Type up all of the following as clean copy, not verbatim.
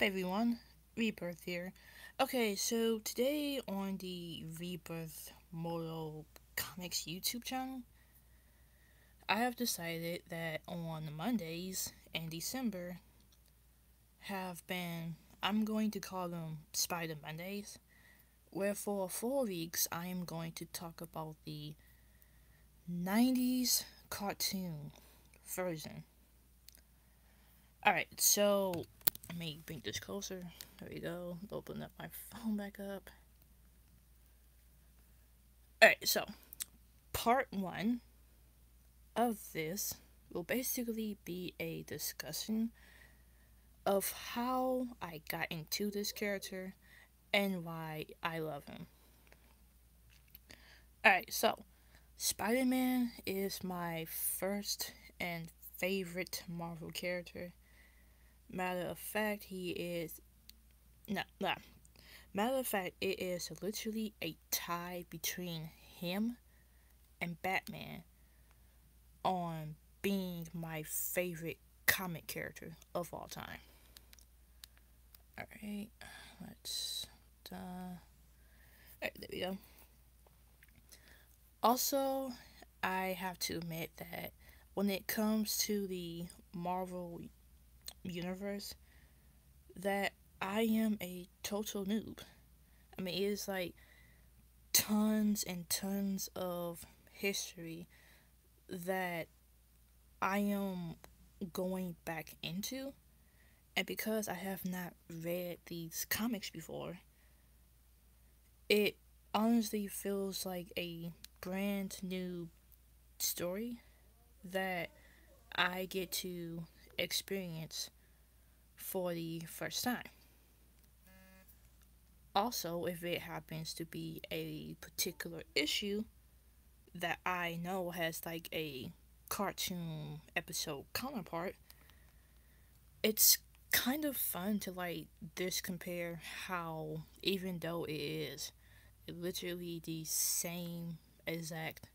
up, everyone? Rebirth here. Okay, so today on the Rebirth Mortal Comics YouTube channel, I have decided that on Mondays in December have been, I'm going to call them Spider Mondays, where for 4 weeks I am going to talk about the 90s cartoon version. Alright, so let me bring this closer. There we go. Open up my phone back up. Alright, so part one of this will basically be a discussion of how I got into this character and why I love him. Alright, so Spider-Man is my first and favorite Marvel character. Matter of fact, he is. Nah. Matter of fact, it is literally a tie between him and Batman on being my favorite comic character of all time. Alright, let's. Alright, there we go. Also, I have to admit that when it comes to the Marvel universe, that I am a total noob. I mean, it is like tons and tons of history that I am going back into, and because I have not read these comics before, it honestly feels like a brand new story that I get to experience for the first time. Also, if it happens to be a particular issue that I know has like a cartoon episode counterpart, it's kind of fun to like this compare how, even though it is literally the same exact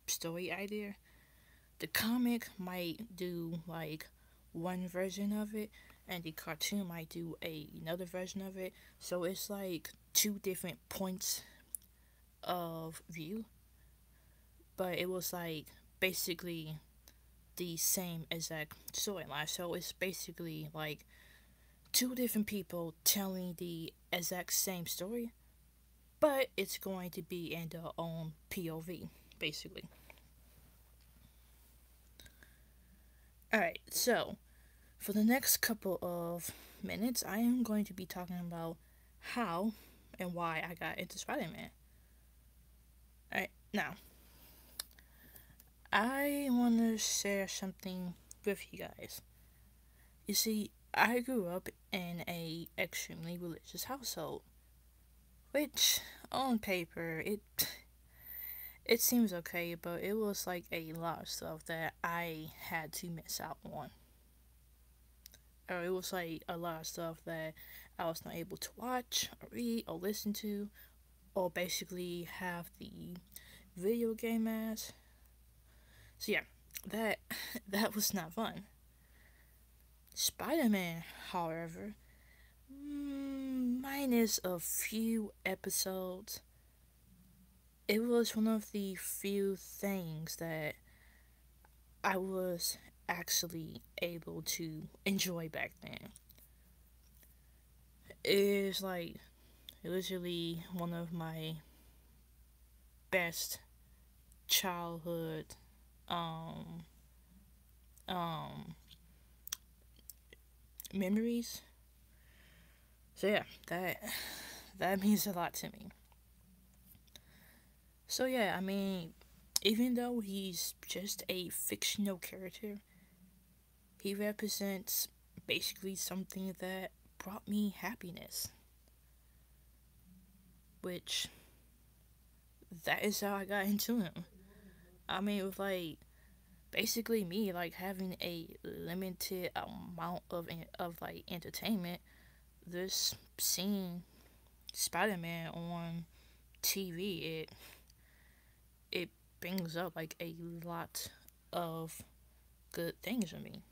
story idea, the comic might do like one version of it and the cartoon might do another version of it, so it's like two different points of view, but it was like basically the same exact storyline. So it's basically like two different people telling the exact same story, but it's going to be in their own POV, basically. Alright, so for the next couple of minutes, I am going to be talking about how and why I got into Spider Man. Alright, now, I want to share something with you guys. You see, I grew up in a extremely religious household, which on paper it seems okay, but it was like a lot of stuff that I had to miss out on. Or it was like a lot of stuff that I was not able to watch or read or listen to, or basically have the video game as. So yeah, that that was not fun. Spider-Man, however, minus a few episodes, it was one of the few things that I was actually able to enjoy back then. It is like literally one of my best childhood um um memories. So yeah, that means a lot to me. So yeah, I mean, even though he's just a fictional character, he represents basically something that brought me happiness, which that is how I got into him. I mean, with like basically me like having a limited amount of like entertainment, this seeing Spider-Man on TV, it brings up like a lot of good things for me.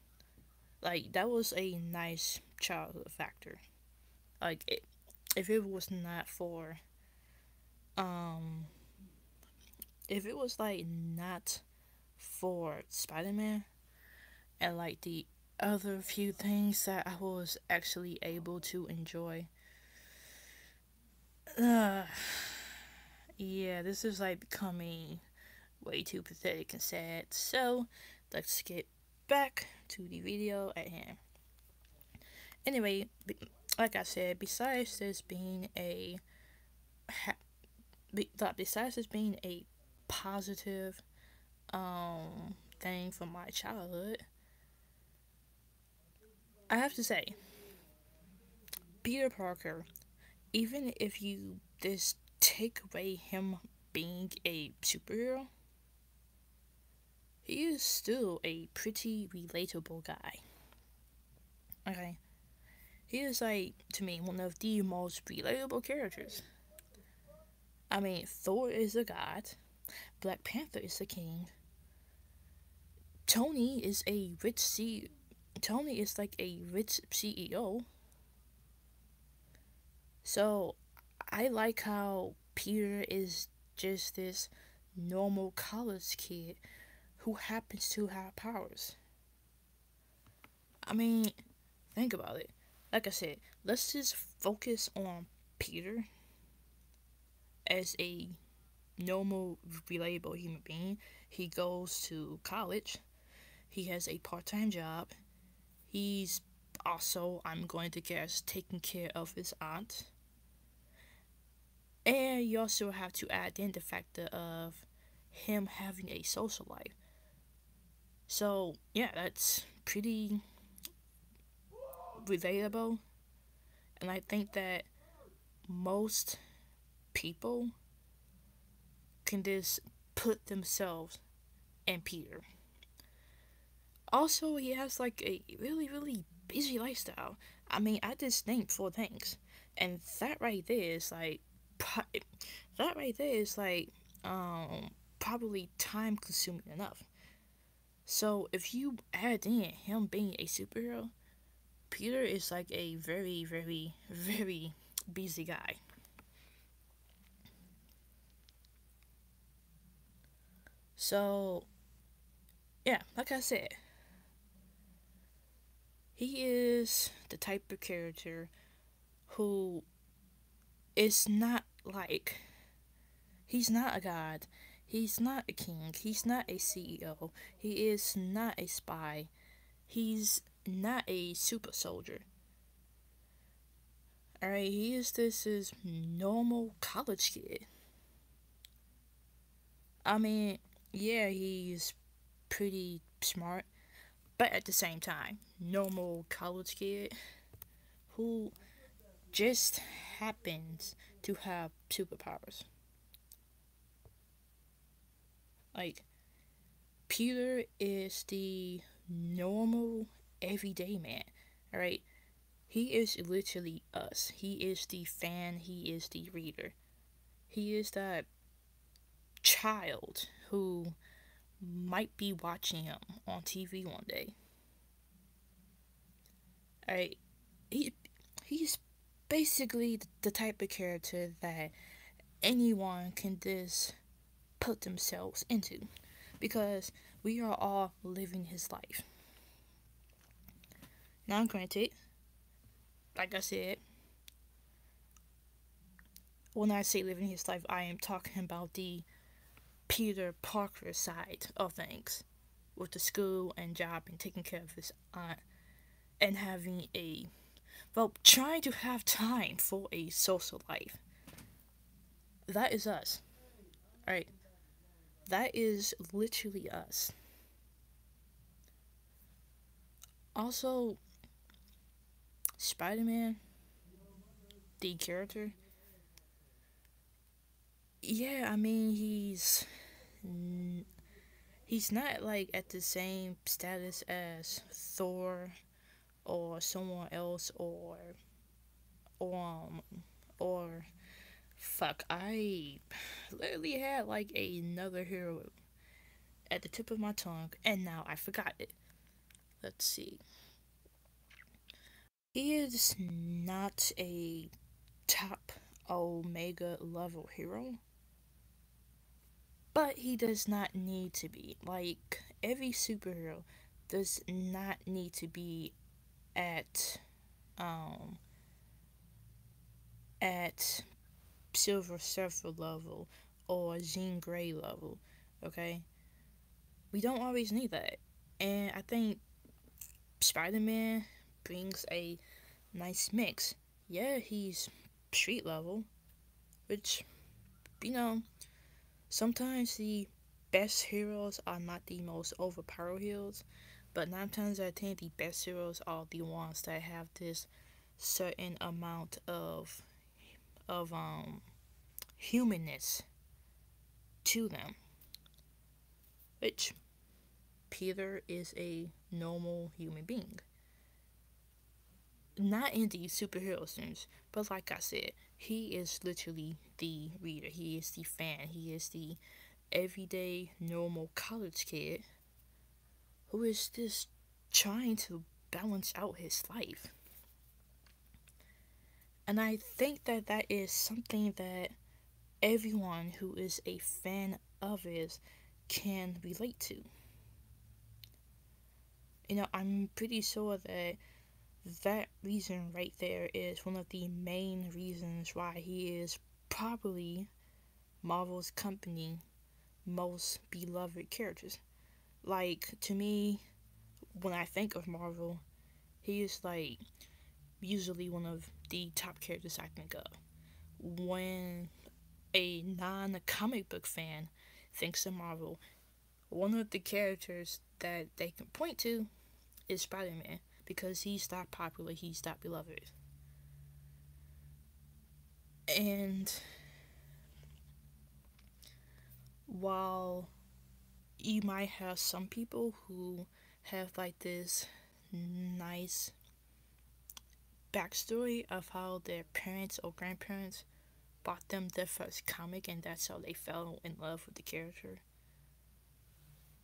Like that was a nice childhood factor. Like, if it was not for, um, if it was like not for Spider-Man and like the other few things that I was actually able to enjoy, uh, yeah, this is like becoming way too pathetic and sad. So, let's get back to the video at hand. Anyway, like I said, besides this being a besides this being a positive thing from my childhood, I have to say, Peter Parker, even if you just take away him being a superhero, he is still a pretty relatable guy. Okay, he is like, to me, one of the most relatable characters. I mean, Thor is a god, Black Panther is the king, Tony is a rich C. Tony is like a rich CEO. So I like how Peter is just this normal college kid who happens to have powers. I mean, think about it. Like I said, let's just focus on Peter as a normal, relatable human being. He goes to college. He has a part-time job. He's also, I'm going to guess, taking care of his aunt. And you also have to add in the factor of him having a social life. So, yeah, that's pretty relatable. And I think that most people can just put themselves in Peter. Also, he has like a really, really busy lifestyle. I mean, I just named four things. And that right there is like, that right there is like, probably time consuming enough. So if you add in him being a superhero, Peter is like a very, very, very busy guy. So, yeah, like I said, he is the type of character who is not like, he's not a god, he's not a king, he's not a CEO, he is not a spy, he's not a super soldier. Alright, he is this is normal college kid. I mean, yeah, he's pretty smart, but at the same time, normal college kid who just happens to have superpowers. Like, Peter is the normal, everyday man, alright? He is literally us. He is the fan, he is the reader. He is that child who might be watching him on TV one day. Alright, he he's basically the type of character that anyone can just put themselves into because we are all living his life. Now, granted, like I said, when I say living his life, I am talking about the Peter Parker side of things with the school and job and taking care of his aunt and having a, well, trying to have time for a social life. That is us. Alright, that is literally us. Also, Spider-Man, the character, yeah, I mean, he's not like at the same status as Thor or someone else or or fuck, I literally had like another hero at the tip of my tongue and now I forgot it. Let's see. He is not a top Omega level hero, but he does not need to be. Like, every superhero does not need to be at um at Silver Surfer level or Jean Grey level. Okay? We don't always need that. And I think Spider-Man brings a nice mix. Yeah, he's street level, which, you know, sometimes the best heroes are not the most overpowered heroes, but 9 times out of 10, the best heroes are the ones that have this certain amount of humanness to them, which Peter is a normal human being. Not in the superhero sense, but like I said, he is literally the reader. He is the fan. He is the everyday normal college kid who is just trying to balance out his life. And I think that that is something that everyone who is a fan of his can relate to. I'm pretty sure that that reason right there is one of the main reasons why he is probably Marvel's company most beloved characters. Like, to me, when I think of Marvel, he is like usually one of the top characters I think of. When a non comic book fan thinks of Marvel, one of the characters that they can point to is Spider Man because he's that popular, he's that beloved. And while you might have some people who have like this nice backstory of how their parents or grandparents bought them their first comic and that's how they fell in love with the character.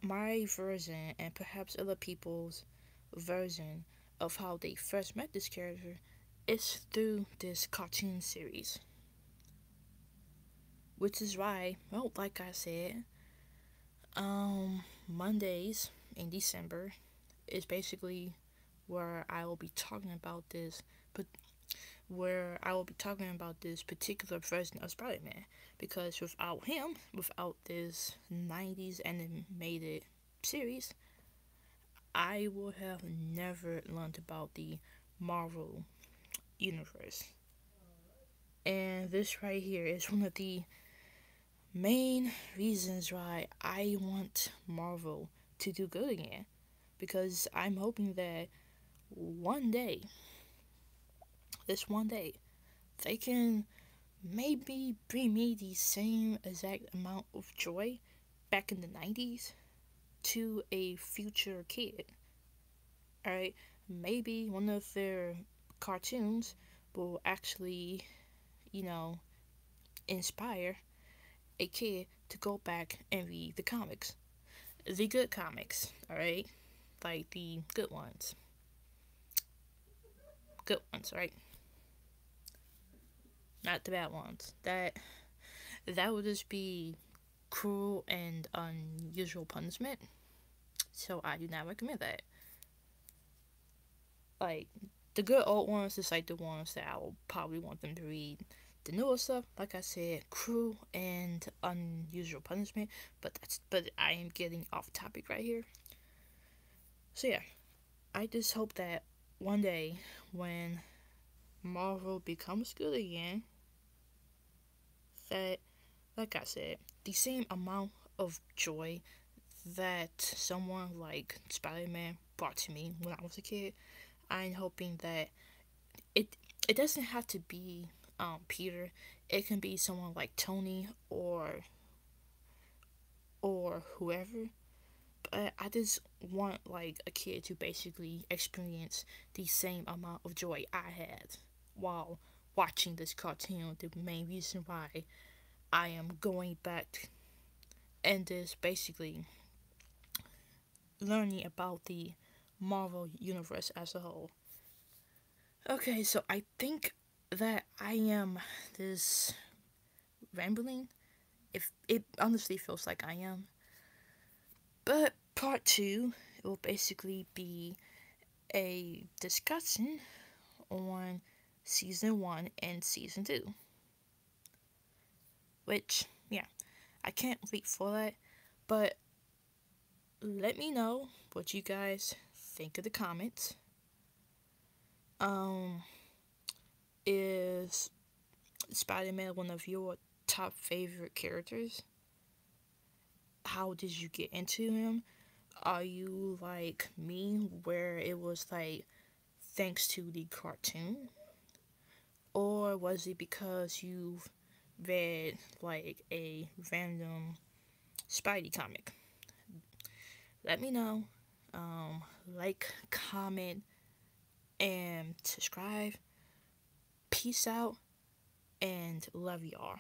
My version, and perhaps other people's version, of how they first met this character is through this cartoon series. Which is why, well, like I said, Mondays in December is basically where I will be talking about this, but where I will be talking about this particular version of Spider-Man, because without him, without this 90s animated series, I would have never learned about the Marvel universe. And this right here is one of the main reasons why I want Marvel to do good again. Because I'm hoping that one day, this one day, they can maybe bring me the same exact amount of joy back in the 90s to a future kid. Alright? Maybe one of their cartoons will actually, you know, inspire a kid to go back and read the comics. The good comics, alright? Like the good ones. Good ones, right? Not the bad ones. That would just be cruel and unusual punishment. So I do not recommend that. Like the good old ones is like the ones that I will probably want them to read. The newer stuff, like I said, cruel and unusual punishment. But I am getting off topic right here. So yeah, I just hope that one day when Marvel becomes good again, that, like I said, the same amount of joy that someone like Spider-Man brought to me when I was a kid, I'm hoping that it it doesn't have to be Peter. It can be someone like Tony or whoever. But I just want like a kid to basically experience the same amount of joy I had while watching this cartoon. The main reason why I am going back and is basically learning about the Marvel universe as a whole. Okay, so I think that I am this rambling. If it honestly feels like I am. But part two, it will basically be a discussion on season one and season two. Which, yeah, I can't wait for that. But let me know what you guys think of the comments. Um, is Spider-Man one of your top favorite characters? How did you get into him? Are you like me, where it was like thanks to the cartoon? Or was it because you've read like a random Spidey comic? Let me know. Like, comment, and subscribe. Peace out and love y'all.